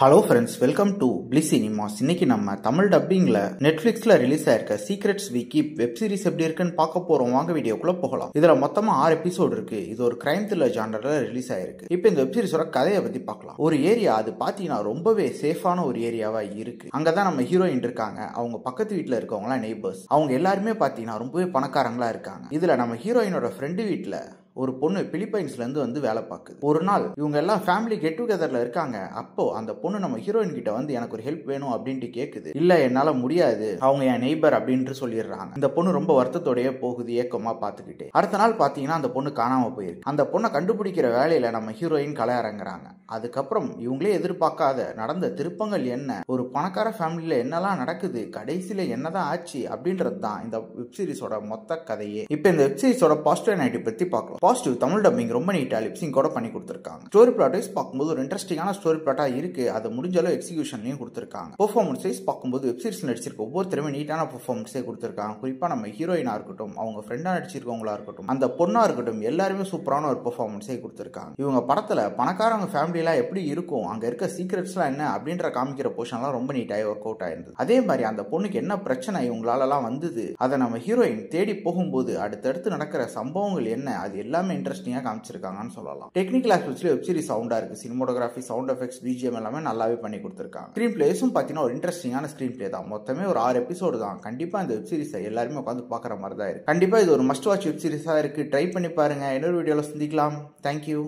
Hello friends, welcome to Bliss Cinemas. இன்னைக்கு நம்ம தமிழ் டப்பிங்ல நெட்ஃபிளிக்ஸ்ல ரிலீஸ் ஆயிருக்க secrets we keep web series எப்படி இருக்குன்னு பார்க்க போறோம். வாங்க வீடியோக்குள்ள போகலாம். இதுல மொத்தமா 6 எபிசோடு இருக்கு. இது ஒரு கிரைம் த்ரில்லர் ஜானர்ல ரிலீஸ் ஆயிருக்கு. இப்போ இந்த வெப் சீரிஸோட கதையை பத்தி பார்க்கலாம். ஒரு ஏரியா, அது பாத்தீங்கன்னா ரொம்பவே சேஃபான ஒரு ஏரியாவா இருக்கு. அங்கதான் நம்ம ஹீரோயின் இருக்காங்க. அவங்க பக்கத்து வீட்டுல இருக்கவங்களா நெய்பர்ஸ். அவங்க எல்லாருமே பாத்தீங்கன்னா ரொம்பவே பணக்காரங்களா இருக்காங்க. இதுல நம்ம ஹீரோயினோட ஃப்ரெண்டு வீட்டுல ஒரு பொண்ணு பிலிப்பைன்ஸ்ல இருந்து வந்து வேலை பார்க்குது. ஒரு நாள் இவங்க எல்லாம் ஃபேமிலி கெட் டுகெதர்ல இருக்காங்க. அப்போ அந்த பொண்ணு நம்ம ஹீரோயின் கிட்ட வந்து எனக்கு ஒரு ஹெல்ப் வேணும் அப்படின்ட்டு கேக்குது. இல்ல, என்னால முடியாது, அவங்க என் நெய்பர் அப்படின்ட்டு சொல்லிடுறாங்க. இந்த பொண்ணு ரொம்ப வருத்தத்தோடய போகுது, ஏக்கமா பாத்துக்கிட்டு. அடுத்த நாள் பாத்தீங்கன்னா அந்த பொண்ணு காணாம போயிருக்கு. அந்த பொண்ணை கண்டுபிடிக்கிற வேலையில நம்ம ஹீரோயின் களை இறங்குறாங்க. அதுக்கப்புறம் இவங்களே எதிர்பார்க்காத நடந்த திருப்பங்கள் என்ன, ஒரு பணக்கார ஃபேமிலியில என்னெல்லாம் நடக்குது, கடைசியில என்னதான் ஆச்சு அப்படின்றது தான் இந்த வெப் சீரிஸோட மொத்த கதையே. இப்ப இந்த வெப் சீரிஸோட பாசிட்டிவ் நெகட்டிவ் பத்தி பார்க்கலாம். பாசிட்டிவ், தமிழ் டப்பிங் ரொம்ப நீட்டா லிப்சிங் கூட பண்ணி கொடுத்திருக்காங்க. ஸ்டோரி பிளாட் வைஸ் பார்க்கும்போது ஒரு இன்ட்ரெஸ்டிங்கான ஸ்டோரி பிளாட்டா இருக்கு. அது முடிஞ்ச அளவு எக்ஸிகியூஷன்லயும் கொடுத்திருக்காங்க. பெர்ஃபார்மன்ஸ் வைஸ் பார்க்கும்போது வெப் சீரிஸ் நடிச்சிருக்க ஒவ்வொருத்தருமே நீட்டான பெர்ஃபார்மன்ஸே கொடுத்திருக்காங்க. குறிப்பா நம்ம ஹீரோயினா இருக்கட்டும், அவங்க ஃப்ரெண்டா நடிச்சிருக்கவங்களா இருக்கட்டும், அந்த பொண்ணா இருக்கட்டும், எல்லாருமே சூப்பரான ஒரு பெர்ஃபார்மன்ஸே கொடுத்திருக்காங்க. இவங்க படத்துல பணக்காரங்க ஃபேமிலி எல்லாம் எப்படி இருக்கும், அங்க இருக்க சீக்ரெட்ஸ்லாம் என்ன அப்படின்ற காமிக்கிற போர்ஷன்லாம் ரொம்ப நீட்டாக ஒர்க் அவுட் ஆயிருந்தது. அதே மாதிரி அந்த பொண்ணுக்கு என்ன பிரச்சனை இவங்களாலலாம் வந்தது, அதை நம்ம ஹீரோயின் தேடி போகும்போது அடுத்தடுத்து நடக்கிற சம்பவங்கள் என்ன, அது எல்லாமே இன்ட்ரெஸ்டிங்கா காமிச்சிருக்காங்கன்னு சொல்லலாம். டெக்னிக்கல் ஆஸ்பெக்ட்ஸ்ல வெப் சீரிஸ் சவுண்டா இருக்கு. சினிமோட்டோகிராஃபி, சவுண்ட் எஃபெக்ட்ஸ், பிஜிஎம் எல்லாமே நல்லாவே பண்ணி கொடுத்திருக்காங்க. ஸ்கிரீன் பிளேஸும் பாத்தீங்கன்னா ஒரு இன்ட்ரெஸ்டிங்கான ஸ்கிரீன் பிளே தான். மொத்தமே ஒரு 6 எபிசோடு தான். கண்டிப்பா இந்த வெப் சீரிஸ் எல்லாருமே உட்காந்து பாக்குற மாதிரி தான் இருக்கு. கண்டிப்பா இது ஒரு மஸ்ட் வாட்ச் வெப் சீரிஸா இருக்கு. ட்ரை பண்ணி பாருங்க. இன்னொரு வீடியோல சந்திக்கலாம். தேங்க்யூ.